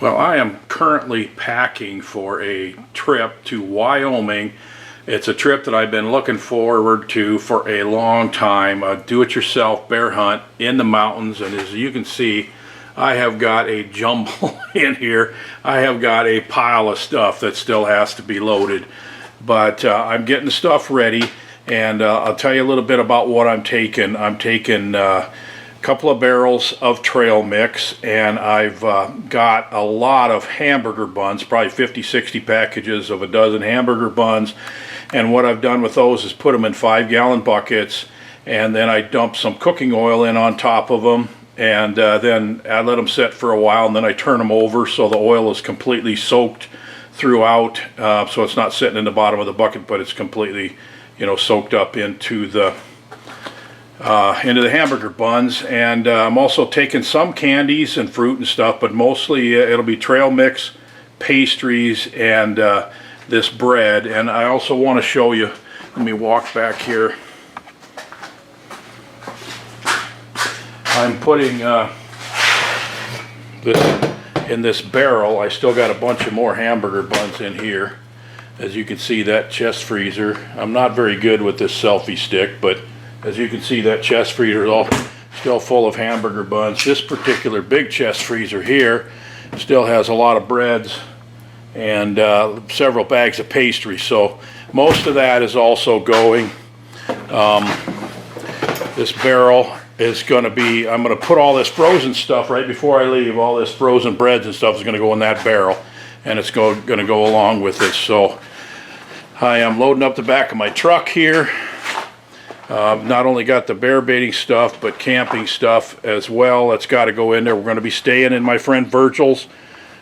Well, I am currently packing for a trip to Wyoming. It's a trip that I've been looking forward to for a long time. A do-it-yourself bear hunt in the mountains, and as you can see, I have got a jumble in here. I have got a pile of stuff that still has to be loaded, but I'm getting the stuff ready, and I'll tell you a little bit about what I'm taking. I'm taking couple of barrels of trail mix, and I've got a lot of hamburger buns, probably 50-60 packages of a dozen hamburger buns. And what I've done with those is put them in 5-gallon buckets, and then I dump some cooking oil in on top of them, and then I let them sit for a while, and then I turn them over so the oil is completely soaked throughout, so it's not sitting in the bottom of the bucket, but it's completely, soaked up into the hamburger buns. And I'm also taking some candies and fruit and stuff, but mostly it'll be trail mix, pastries, and this bread. And I also want to show you, let me walk back here. I'm putting this in this barrel. I still got a bunch of more hamburger buns in here. As you can see, that chest freezer, I'm not very good with this selfie stick, but as you can see, that chest freezer is all still full of hamburger buns. This particular big chest freezer here still has a lot of breads and several bags of pastry. So most of that is also going. This barrel is going to be, I'm going to put all this frozen stuff right before I leave. All this frozen breads and stuff is going to go in that barrel, and it's going to go along with this. So I am loading up the back of my truck here. Not only got the bear baiting stuff, but camping stuff as well. That's got to go in there. We're going to be staying in my friend Virgil's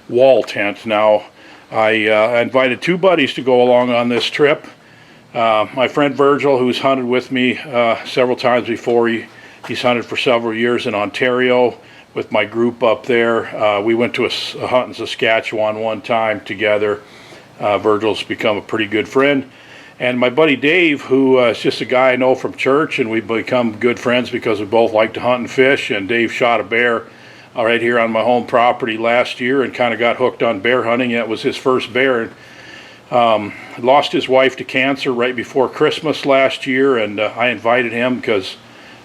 wall tent. Now, I invited 2 buddies to go along on this trip. My friend Virgil, who's hunted with me several times before. He's hunted for several years in Ontario with my group up there. We went to a hunt in Saskatchewan one time together. Virgil's become a pretty good friend. And my buddy Dave, who is just a guy I know from church, and we've become good friends because we both like to hunt and fish. And Dave shot a bear right here on my home property last year and kind of got hooked on bear hunting. It was his first bear. Lost his wife to cancer right before Christmas last year, and I invited him because,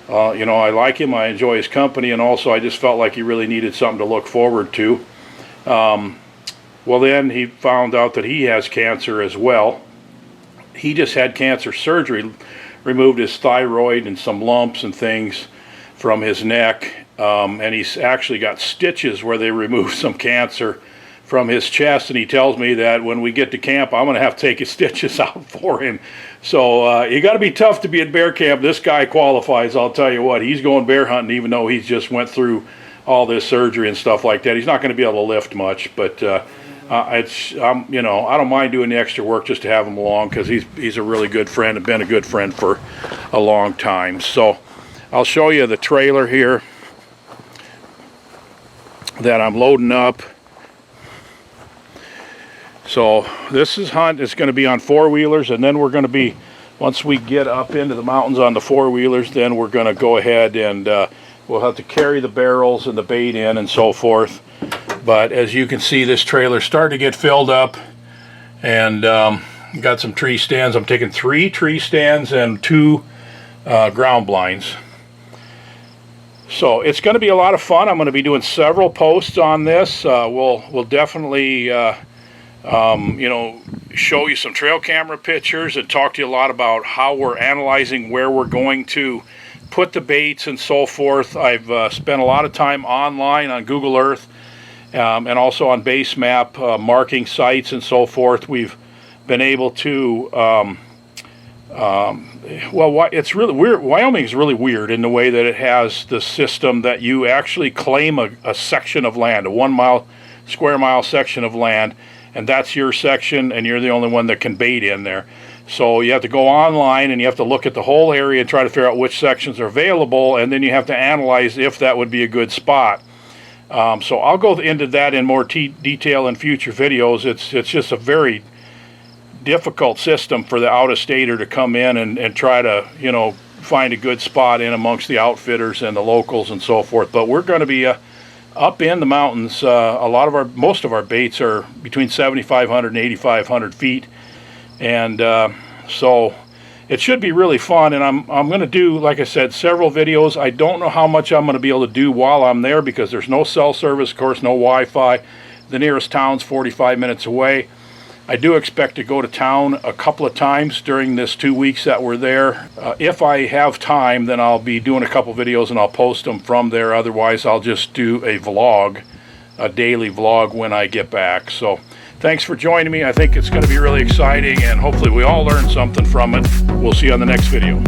I like him, I enjoy his company, and also I just felt like he really needed something to look forward to. Well, then he found out that he has cancer as well. He just had cancer surgery, removed his thyroid and some lumps and things from his neck, and he's actually got stitches where they removed some cancer from his chest, and he tells me that when we get to camp, I'm going to have to take his stitches out for him. So you got to be tough to be at bear camp. This guy qualifies, I'll tell you what. He's going bear hunting even though he's just went through all this surgery and stuff like that. He's not going to be able to lift much, but I don't mind doing the extra work just to have him along because he's a really good friend and been a good friend for a long time. So I'll show you the trailer here that I'm loading up. So this hunt is going to be on 4-wheelers, and then we're going to be, once we get up into the mountains on the 4-wheelers, then we're going to go ahead and we'll have to carry the barrels and the bait in and so forth. But as you can see, this trailer's starting to get filled up, and got some tree stands. I'm taking 3 tree stands and 2 ground blinds. So it's going to be a lot of fun. I'm going to be doing several posts on this. We'll definitely show you some trail camera pictures and talk to you a lot about how we're analyzing where we're going to put the baits and so forth. I've spent a lot of time online on Google Earth, and also on base map, marking sites and so forth. We've been able to, it's really weird. Wyoming is really weird in the way that it has the system that you actually claim a section of land, a square mile section of land, and that's your section, and you're the only one that can bait in there. So you have to go online and you have to look at the whole area and try to figure out which sections are available, and then you have to analyze if that would be a good spot. So I'll go into that in more detail in future videos. It's just a very difficult system for the out-of-stater to come in and try to, find a good spot in amongst the outfitters and the locals and so forth. But we're going to be up in the mountains. Most of our baits are between 7,500 and 8,500 feet, and so it should be really fun. And I'm going to do, like I said, several videos. I don't know how much I'm going to be able to do while I'm there because there's no cell service, of course, no Wi-Fi. The nearest town's 45 minutes away. I do expect to go to town a couple of times during this 2 weeks that we're there. If I have time, then I'll be doing a couple videos and I'll post them from there. Otherwise, I'll just do a vlog, a daily vlog when I get back. So thanks for joining me. I think it's going to be really exciting, and hopefully we all learn something from it. We'll see you on the next video.